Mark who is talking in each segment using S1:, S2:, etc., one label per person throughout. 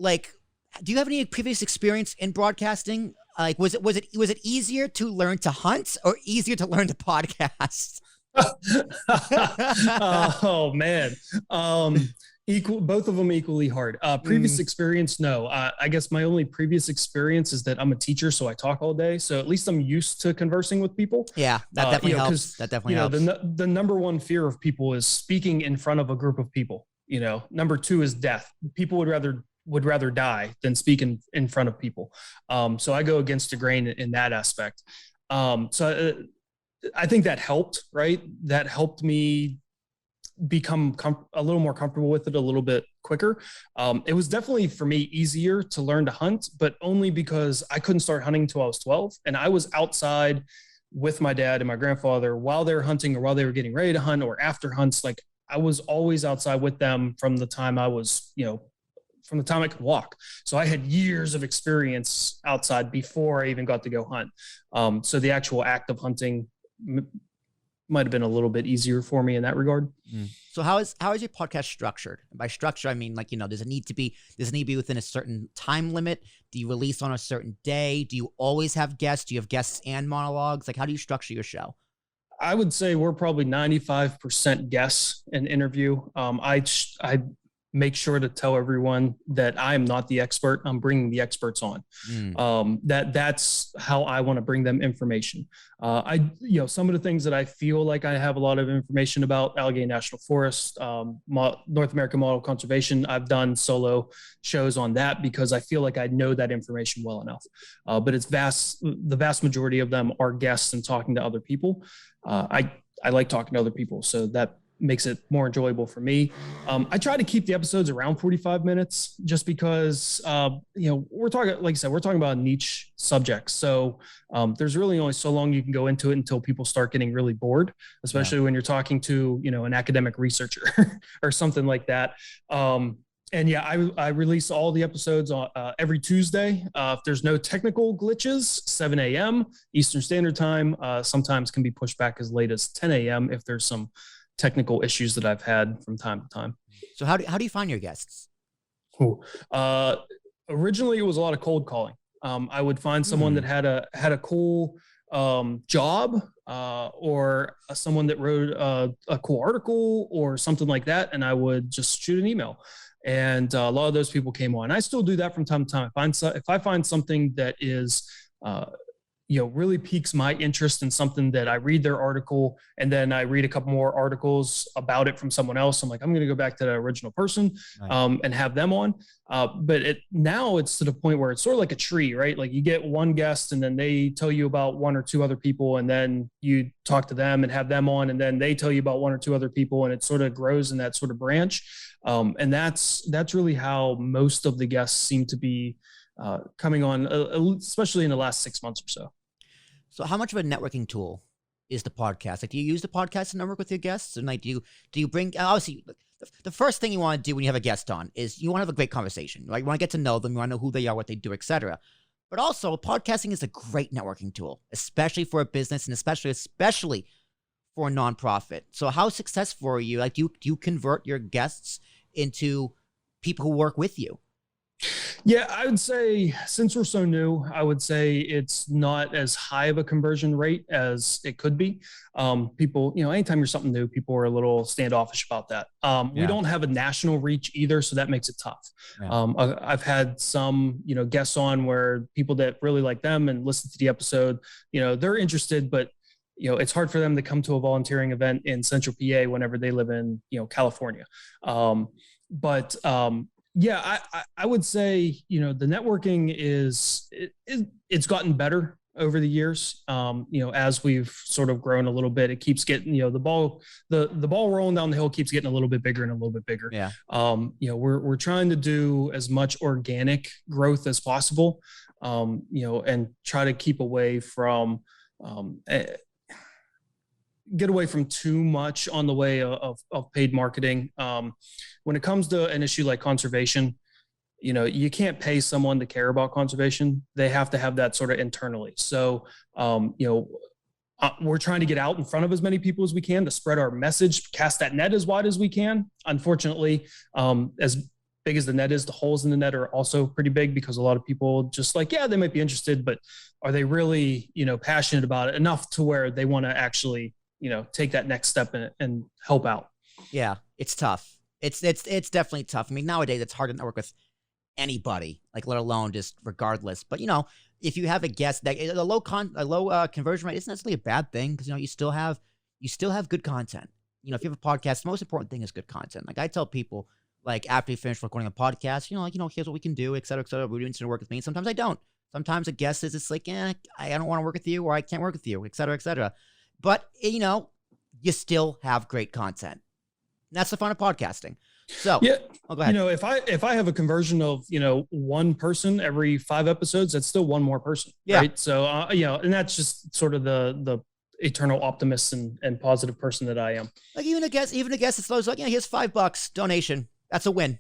S1: like, do you have any previous experience in broadcasting? Like, was it easier to learn to hunt or easier to learn to podcast?
S2: Oh man. Both of them equally hard. Previous experience, no. I guess my only previous experience is that I'm a teacher, so I talk all day. So at least I'm used to conversing with people.
S1: Yeah, that definitely helps. That definitely helps.
S2: The number one fear of people is speaking in front of a group of people. Number two is death. People would rather die than speak in front of people. So I go against the grain in that aspect. I think that helped, right? That helped me become a little more comfortable with it a little bit quicker. It was definitely for me easier to learn to hunt, but only because I couldn't start hunting until I was 12. And I was outside with my dad and my grandfather while they were hunting or while they were getting ready to hunt or after hunts. Like I was always outside with them from the time I was, from the time I could walk. So I had years of experience outside before I even got to go hunt. So the actual act of hunting might have been a little bit easier for me in that regard.
S1: So how is your podcast structured? And by structure, I mean, does it need to be within a certain time limit? Do you release on a certain day? Do you always have guests? Do you have guests and monologues? Like, how do you structure your show?
S2: I would say we're probably 95% guests and interview. I make sure to tell everyone that I am not the expert. I'm bringing the experts on. That's how I want to bring them information. Some of the things that I feel like I have a lot of information about: Allegheny National Forest, North American Model Conservation. I've done solo shows on that because I feel like I know that information well enough. But it's the vast majority of them are guests and talking to other people. I like talking to other people, so that makes it more enjoyable for me. I try to keep the episodes around 45 minutes just because, we're talking, like I said, we're talking about a niche subject. So there's really only so long you can go into it until people start getting really bored, especially when you're talking to, an academic researcher or something like that. I release all the episodes on every Tuesday. If there's no technical glitches, 7 a.m. Eastern Standard Time, sometimes can be pushed back as late as 10 a.m. if there's some technical issues that I've had from time to time.
S1: So how do you find your guests?
S2: Originally it was a lot of cold calling. I would find someone that had a cool job or someone that wrote a cool article or something like that, and I would just shoot an email. And a lot of those people came on. I still do that from time to time. If I find something that is really piques my interest in something, that I read their article and then I read a couple more articles about it from someone else, I'm like, I'm going to go back to the original person and have them on. But now it's to the point where it's sort of like a tree, right? Like you get one guest and then they tell you about one or two other people, and then you talk to them and have them on, and then they tell you about one or two other people, and it sort of grows in that sort of branch. And that's really how most of the guests seem to be coming on, especially in the last 6 months or so.
S1: So how much of a networking tool is the podcast? Like, do you use the podcast to network with your guests? And like, do you bring, obviously the first thing you want to do when you have a guest on is you want to have a great conversation, right? You want to get to know them. You want to know who they are, what they do, etc. But also podcasting is a great networking tool, especially for a business and especially for a nonprofit. So how successful are you? Like, do you convert your guests into people who work with you?
S2: Yeah, I would say, since we're so new, I would say it's not as high of a conversion rate as it could be. People, anytime you're something new, people are a little standoffish about that. We don't have a national reach either, so that makes it tough. I've had some, guests on where people that really like them and listen to the episode, they're interested, but it's hard for them to come to a volunteering event in Central PA whenever they live in, California. Yeah, I would say, the networking it's gotten better over the years. As we've sort of grown a little bit, it keeps getting, the ball rolling down the hill keeps getting a little bit bigger and a little bit bigger.
S1: Yeah.
S2: We're trying to do as much organic growth as possible, and try to keep away from, get away from too much on the way of paid marketing. When it comes to an issue like conservation, you can't pay someone to care about conservation. They have to have that sort of internally. So, we're trying to get out in front of as many people as we can to spread our message, cast that net as wide as we can. Unfortunately, as big as the net is, the holes in the net are also pretty big, because a lot of people just like, yeah, they might be interested, but are they really, passionate about it enough to where they want to actually, take that next step and help out?
S1: Yeah, it's tough. It's definitely tough. I mean, nowadays it's hard to network with anybody, like let alone just regardless. But if you have a guest that a low conversion rate isn't necessarily a bad thing, because you still have good content. If you have a podcast, the most important thing is good content. Like I tell people, like after you finish recording a podcast, here's what we can do, et cetera, et cetera. We're doing some work with me. Sometimes I don't. Sometimes a guest is just like, I don't want to work with you, or I can't work with you, et cetera, et cetera. But you still have great content. And that's the fun of podcasting. So
S2: yeah,
S1: go ahead.
S2: If I have a conversion of, one person every 5 episodes, that's still one more person. Yeah. Right. So, and that's just sort of the eternal optimist and positive person that I am.
S1: Like even a guest that slows like, here's $5 donation. That's a win.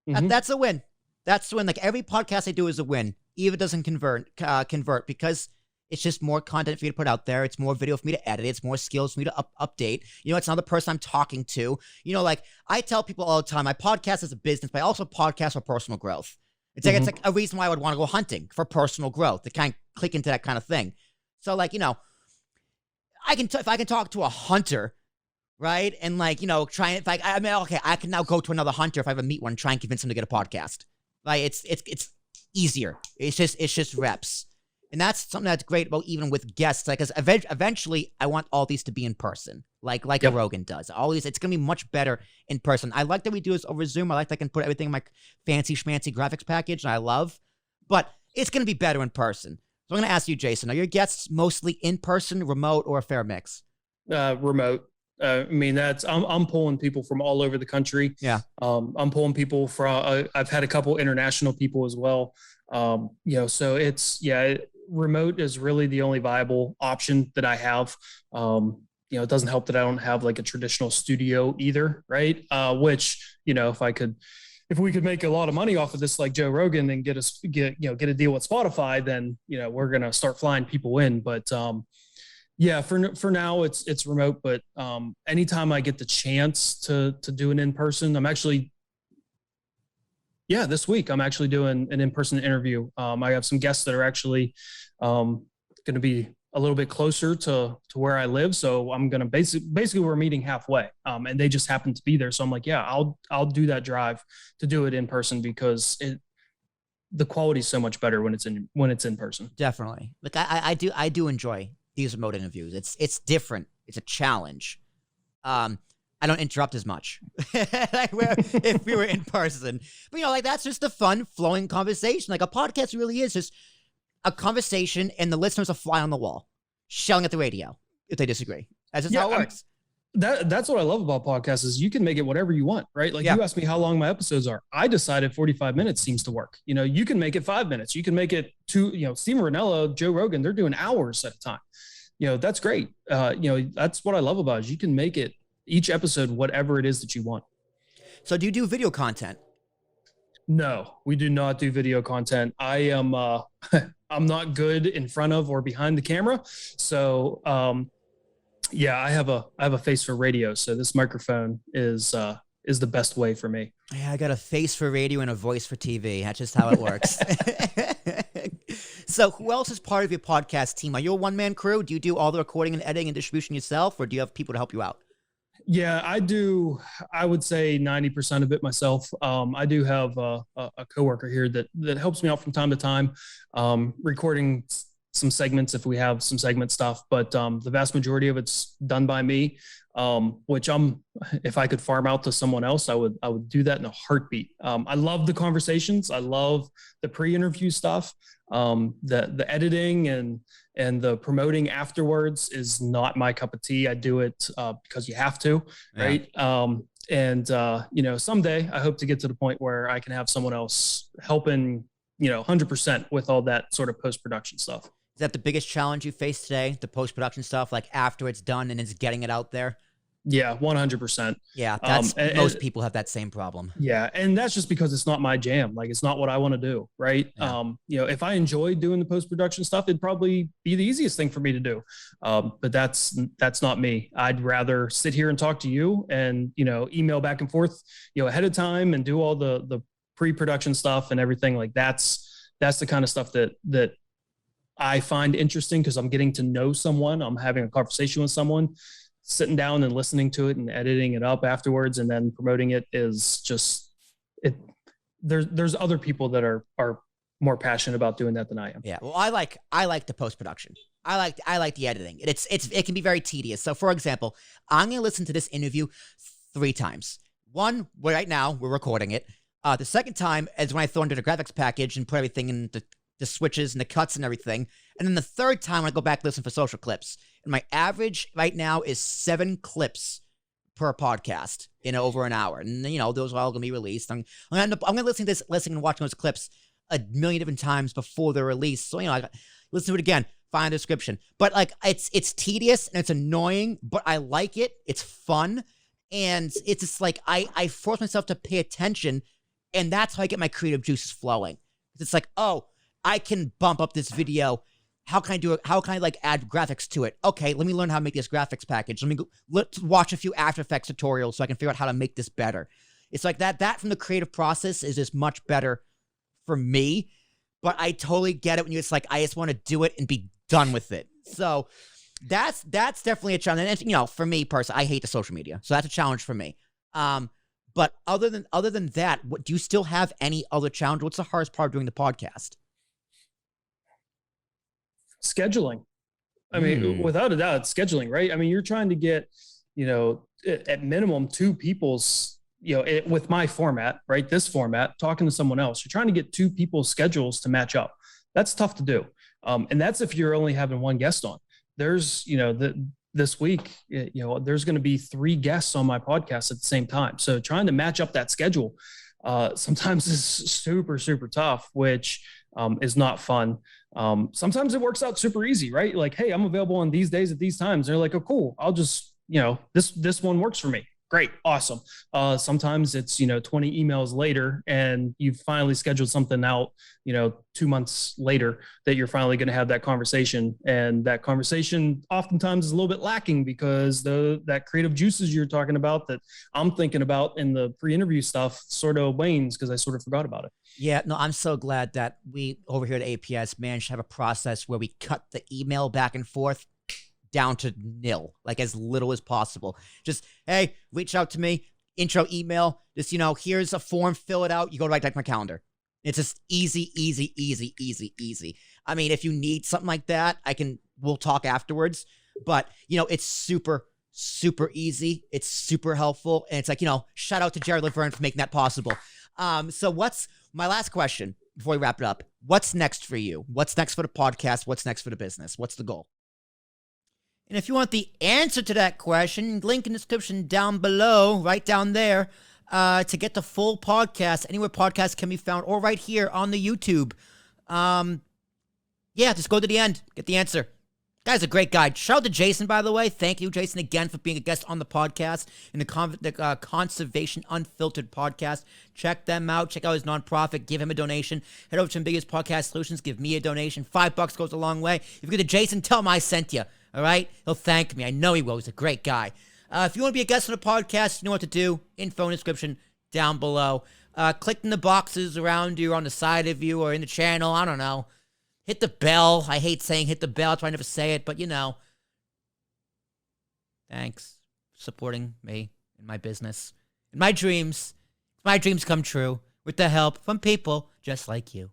S1: Mm-hmm. That's a win. That's a win. Like every podcast I do is a win. Even if it doesn't convert, because it's just more content for you to put out there. It's more video for me to edit. It's more skills for me to update. It's another person I'm talking to. Like I tell people all the time, I podcast as a business, but I also podcast for personal growth. It's like, it's like a reason why I would want to go hunting, for personal growth, to kind of click into that kind of thing. So like, if I can talk to a hunter, right? And like, I can now go to another hunter if I ever meet one and try and convince him to get a podcast. Like it's easier. It's just reps. And that's something that's great about even with guests. Like, because eventually I want all these to be in person, like a Rogan does. All these, it's going to be much better in person. I like that we do this over Zoom. I like that I can put everything in my fancy schmancy graphics package, and I love. But it's going to be better in person. So I'm going to ask you, Jason, are your guests mostly in person, remote, or a fair mix?
S2: Remote. I mean, I'm pulling people from all over the country.
S1: Yeah.
S2: I'm pulling people from, I've had a couple international people as well. So it's, remote is really the only viable option that I have. It doesn't help that I don't have like a traditional studio either. Right. Which, if we could make a lot of money off of this, like Joe Rogan, and get a deal with Spotify, then, we're going to start flying people in. But, for now it's remote, but anytime I get the chance to do an in-person, this week I'm actually doing an in-person interview. I have some guests that are actually going to be a little bit closer to where I live. So I'm going to basically we're meeting halfway, and they just happen to be there. So I'm like, I'll do that drive to do it in person, because the quality is so much better when it's in person.
S1: Definitely. Look, I do enjoy these remote interviews. It's different. It's a challenge. I don't interrupt as much if we were in person. But that's just a fun flowing conversation. Like a podcast really is just a conversation, and the listeners are fly on the wall, shelling at the radio if they disagree. That's just how it works.
S2: That's what I love about podcasts, is you can make it whatever you want, right? Like you asked me how long my episodes are. I decided 45 minutes seems to work. You can make it 5 minutes. You can make it 2, Steven Ranella, Joe Rogan, they're doing hours at a time. That's great. That's what I love about it, is you can make it each episode whatever it is that you want.
S1: So do you do video content?
S2: No, we do not do video content. I am I'm not good in front of or behind the camera. So I have a face for radio. So this microphone is the best way for me.
S1: Yeah, I got a face for radio and a voice for TV. That's just how it works. So who else is part of your podcast team? Are you a one-man crew? Do you do all the recording and editing and distribution yourself, or do you have people to help you out?
S2: Yeah, I do. I would say 90% of it myself. I do have a coworker here that helps me out from time to time, recording some segments if we have some segment stuff, but the vast majority of it's done by me, which if I could farm out to someone else, I would do that in a heartbeat. I love the conversations. I love the pre-interview stuff. The editing and the promoting afterwards is not my cup of tea. I do it because you have to, right? Someday I hope to get to the point where I can have someone else helping, 100% with all that sort of post-production stuff.
S1: Is that the biggest challenge you face today? The post-production stuff, like after it's done and it's getting it out there?
S2: Yeah, 100%.
S1: Yeah, most people have that same problem.
S2: Yeah, and that's just because it's not my jam. Like, it's not what I want to do, right? Yeah. If I enjoyed doing the post-production stuff, it'd probably be the easiest thing for me to do. But that's not me. I'd rather sit here and talk to you and, email back and forth, ahead of time, and do all the pre-production stuff and everything. Like that's the kind of stuff that I find interesting, because I'm getting to know someone. I'm having a conversation with someone, sitting down and listening to it and editing it up afterwards and then promoting it is just it. There's other people that are more passionate about doing that than I am.
S1: Yeah. Well, I like the post-production. I like the editing. It can be very tedious. So for example, I'm going to listen to this interview 3 times. One, right now we're recording it. The second time is when I throw into the graphics package and put everything in the switches and the cuts and everything. And then the third time, I go back and listen for social clips. And my average right now is 7 clips per podcast in over an hour. And, those are all going to be released. I'm going to listen and watch those clips a million different times before they're released. So, I listen to it again, find the description. But, it's tedious and it's annoying, but I like it. It's fun. And it's just like, I force myself to pay attention, and that's how I get my creative juices flowing. It's like, oh, I can bump up this video. How can I do it? How can I add graphics to it? Okay, let me learn how to make this graphics package. Let's watch a few After Effects tutorials so I can figure out how to make this better. It's like that from the creative process is just much better for me. But I totally get it when it's like, I just want to do it and be done with it. So that's definitely a challenge. And for me personally, I hate the social media. So that's a challenge for me. But other than that, do you still have any other challenge? What's the hardest part of doing the podcast?
S2: Scheduling. I mean, without a doubt, it's scheduling, right? I mean, you're trying to get, at minimum 2 people's, with my format, right? This format, talking to someone else, you're trying to get 2 people's schedules to match up. That's tough to do. And that's if you're only having one guest on. There's, this week, there's going to be 3 guests on my podcast at the same time. So trying to match up that schedule sometimes is super, super tough, which is not fun. Sometimes it works out super easy, right? Like, hey, I'm available on these days at these times. They're like, oh, cool. I'll just, this one works for me. Great. Awesome. Sometimes it's, 20 emails later and you've finally scheduled something out, 2 months later that you're finally going to have that conversation. And that conversation oftentimes is a little bit lacking because that creative juices you're talking about that I'm thinking about in the pre-interview stuff sort of wanes because I sort of forgot about it.
S1: Yeah, no, I'm so glad that we over here at APS managed to have a process where we cut the email back and forth down to nil, as little as possible. Just, hey, reach out to me, intro email, just, here's a form, fill it out, you go right back to my calendar. It's just easy, easy, easy, easy, easy. I mean, if you need something like that, we'll talk afterwards, but, it's super, super easy. It's super helpful. And it's like, shout out to Jared Laverne for making that possible. So what's my last question before we wrap it up? What's next for you? What's next for the podcast? What's next for the business? What's the goal? And if you want the answer to that question, link in the description down below, right down there, to get the full podcast, anywhere podcasts can be found, or right here on the YouTube. Just go to the end, get the answer. Guy's a great guy. Shout out to Jason, by the way. Thank you, Jason, again for being a guest on the podcast in the Conservation Unfiltered podcast. Check them out. Check out his nonprofit. Give him a donation. Head over to Ambiguous Podcast Solutions. Give me a donation. $5 goes a long way. If you go to Jason, tell him I sent you. All right? He'll thank me. I know he will. He's a great guy. If you want to be a guest on the podcast, you know what to do. Info in the description down below. Click in the boxes around you, or on the side of you, or in the channel. I don't know. Hit the bell. I hate saying hit the bell. That's why I never say it, but thanks for supporting me in my business. In my dreams come true with the help from people just like you.